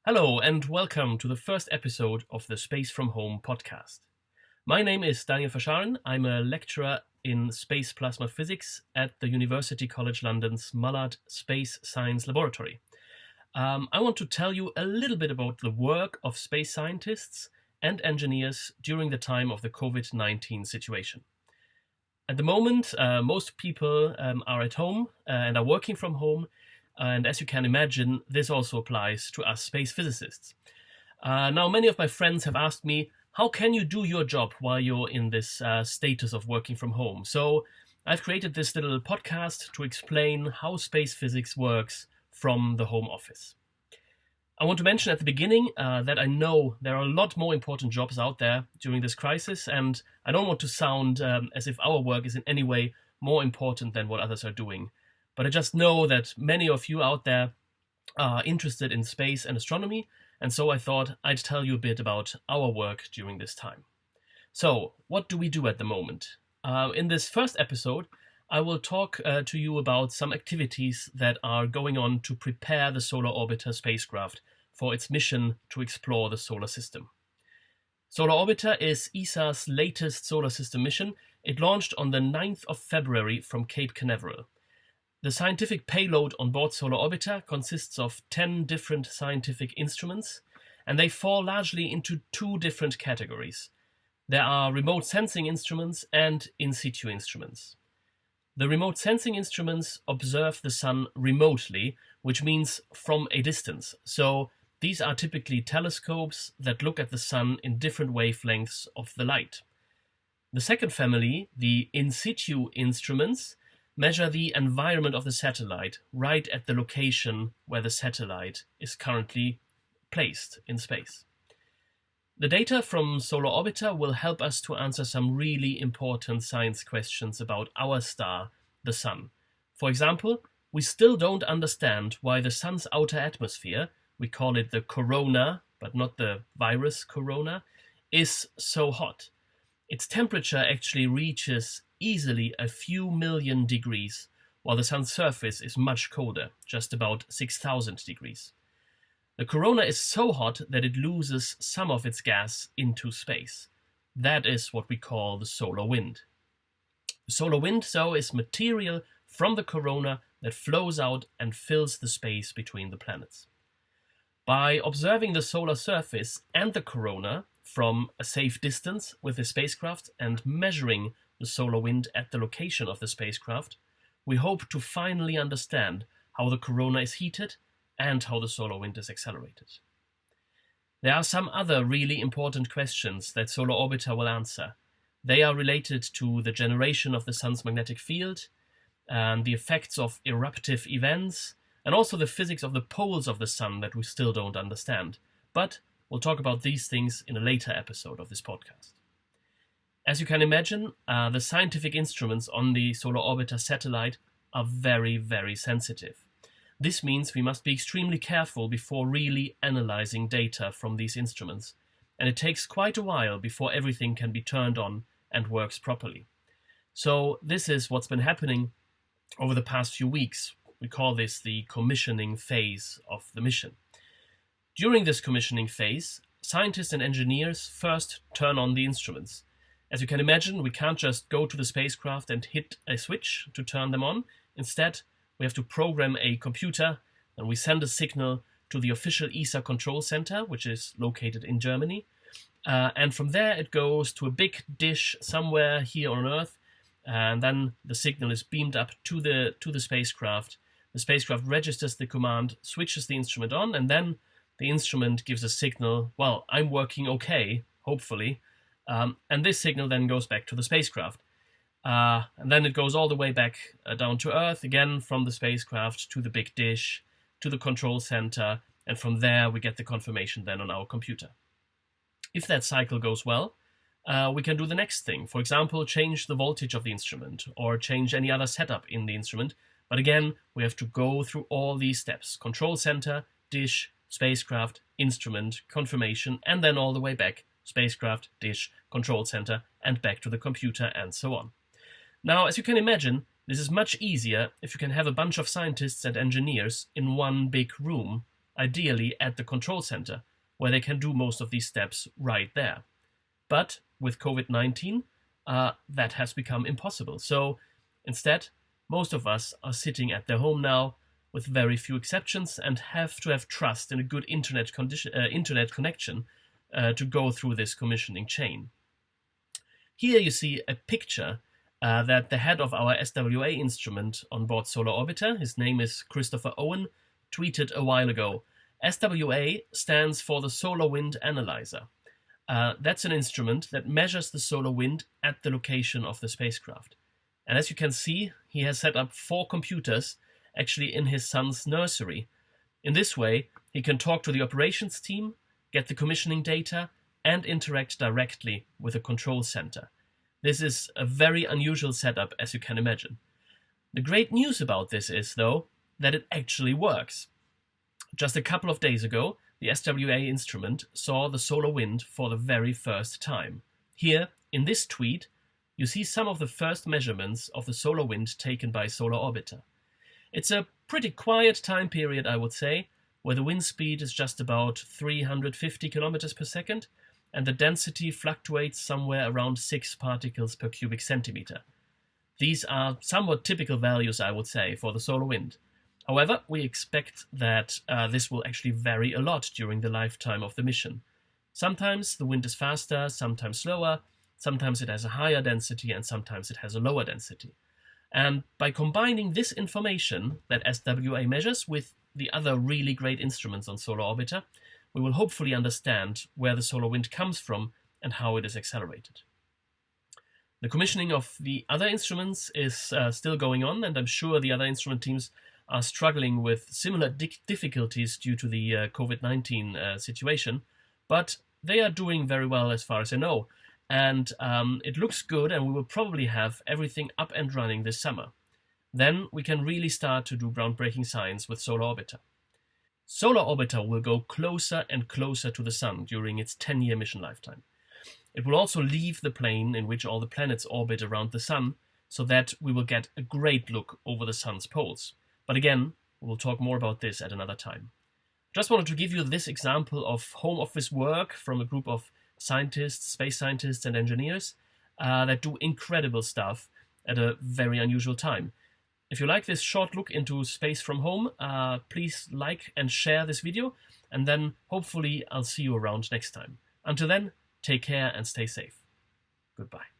Hello, and welcome to the first episode of the Space from Home podcast. My name is Daniel Verscharen. I'm a lecturer in space plasma physics at the University College London's Mullard Space Science Laboratory. I want to tell you a little bit about the work of space scientists and engineers during the time of the COVID-19 situation. At the moment, most people are at home and are working from home. And as you can imagine, this also applies to us space physicists. Now, many of my friends have asked me, how can you do your job while you're in this status of working from home? So I've created this little podcast to explain how space physics works from the home office. I want to mention at the beginning that I know there are a lot more important jobs out there during this crisis, and I don't want to sound as if our work is in any way more important than what others are doing. But I just know that many of you out there are interested in space and astronomy, and so I thought I'd tell you a bit about our work during this time. So, what do we do at the moment? In this first episode, I will talk to you about some activities that are going on to prepare the Solar Orbiter spacecraft for its mission to explore the solar system. Solar Orbiter is ESA's latest solar system mission. It launched on the 9th of February from Cape Canaveral. The scientific payload on board Solar Orbiter consists of 10 different scientific instruments, and they fall largely into two different categories. There are remote sensing instruments and in situ instruments. The remote sensing instruments observe the sun remotely, which means from a distance. So these are typically telescopes that look at the sun in different wavelengths of the light. The second family, the in situ instruments, measure the environment of the satellite right at the location where the satellite is currently placed in space. The data from Solar Orbiter will help us to answer some really important science questions about our star, the Sun. For example, we still don't understand why the Sun's outer atmosphere, we call it the corona, but not the virus corona, is so hot. Its temperature actually reaches easily a few million degrees, while the sun's surface is much colder, just about 6,000 degrees. The corona is so hot that it loses some of its gas into space. That is what we call the solar wind. The solar wind, so, is material from the corona that flows out and fills the space between the planets. By observing the solar surface and the corona from a safe distance with the spacecraft and measuring the solar wind at the location of the spacecraft, we hope to finally understand how the corona is heated and how the solar wind is accelerated. There are some other really important questions that Solar Orbiter will answer. They are related to the generation of the sun's magnetic field, and the effects of eruptive events, and also the physics of the poles of the sun that we still don't understand. But we'll talk about these things in a later episode of this podcast. As you can imagine, the scientific instruments on the Solar Orbiter satellite are very, very sensitive. This means we must be extremely careful before really analyzing data from these instruments, and it takes quite a while before everything can be turned on and works properly. So this is what's been happening over the past few weeks. We call this the commissioning phase of the mission. During this commissioning phase, scientists and engineers first turn on the instruments. As you can imagine, we can't just go to the spacecraft and hit a switch to turn them on. Instead, we have to program a computer, and we send a signal to the official ESA control center, which is located in Germany. And from there, it goes to a big dish somewhere here on Earth, and then the signal is beamed up to the spacecraft. The spacecraft registers the command, switches the instrument on, and then the instrument gives a signal, well, I'm working okay, hopefully, and this signal then goes back to the spacecraft. And then it goes all the way back down to Earth, again from the spacecraft to the big dish, to the control center, and from there we get the confirmation then on our computer. If that cycle goes well, we can do the next thing. For example, change the voltage of the instrument, or change any other setup in the instrument. But again, we have to go through all these steps: control center, dish, spacecraft, instrument, confirmation, and then all the way back: spacecraft, dish, control center, and back to the computer, and so on. Now, as you can imagine, this is much easier if you can have a bunch of scientists and engineers in one big room ideally at the control center, where they can do most of these steps right there. But with COVID-19, that has become impossible. So instead, most of us are sitting at their home now, with very few exceptions, and have to have trust in a good internet connection to go through this commissioning chain. Here you see a picture that the head of our SWA instrument on board Solar Orbiter, his name is Christopher Owen, tweeted a while ago. SWA stands for the Solar Wind Analyzer. That's an instrument that measures the solar wind at the location of the spacecraft. And as you can see, he has set up 4 computers actually in his son's nursery. In this way, he can talk to the operations team, get the commissioning data, and interact directly with the control center. This is a very unusual setup, as you can imagine. The great news about this is, though, that it actually works. Just a couple of days ago, the SWA instrument saw the solar wind for the very first time. Here, in this tweet, you see some of the first measurements of the solar wind taken by Solar Orbiter. It's a pretty quiet time period, I would say, where the wind speed is just about 350 kilometers per second, and the density fluctuates somewhere around 6 particles per cubic centimeter. These are somewhat typical values, I would say, for the solar wind. However, we expect that this will actually vary a lot during the lifetime of the mission. Sometimes the wind is faster, sometimes slower, sometimes it has a higher density, and sometimes it has a lower density. And by combining this information that SWA measures with the other really great instruments on Solar Orbiter, we will hopefully understand where the solar wind comes from and how it is accelerated. The commissioning of the other instruments is still going on, and I'm sure the other instrument teams are struggling with similar difficulties due to the COVID-19 situation, but they are doing very well as far as I know. And it looks good, and we will probably have everything up and running this summer. Then we can really start to do groundbreaking science with Solar Orbiter. Solar Orbiter will go closer and closer to the Sun during its 10-year mission lifetime. It will also leave the plane in which all the planets orbit around the Sun, so that we will get a great look over the Sun's poles. But again, we'll talk more about this at another time. Just wanted to give you this example of home office work from a group of scientists, space scientists and engineers that do incredible stuff at a very unusual time. If you like this short look into space from home, please like and share this video, and then hopefully I'll see you around next time. Until then, take care and stay safe. Goodbye.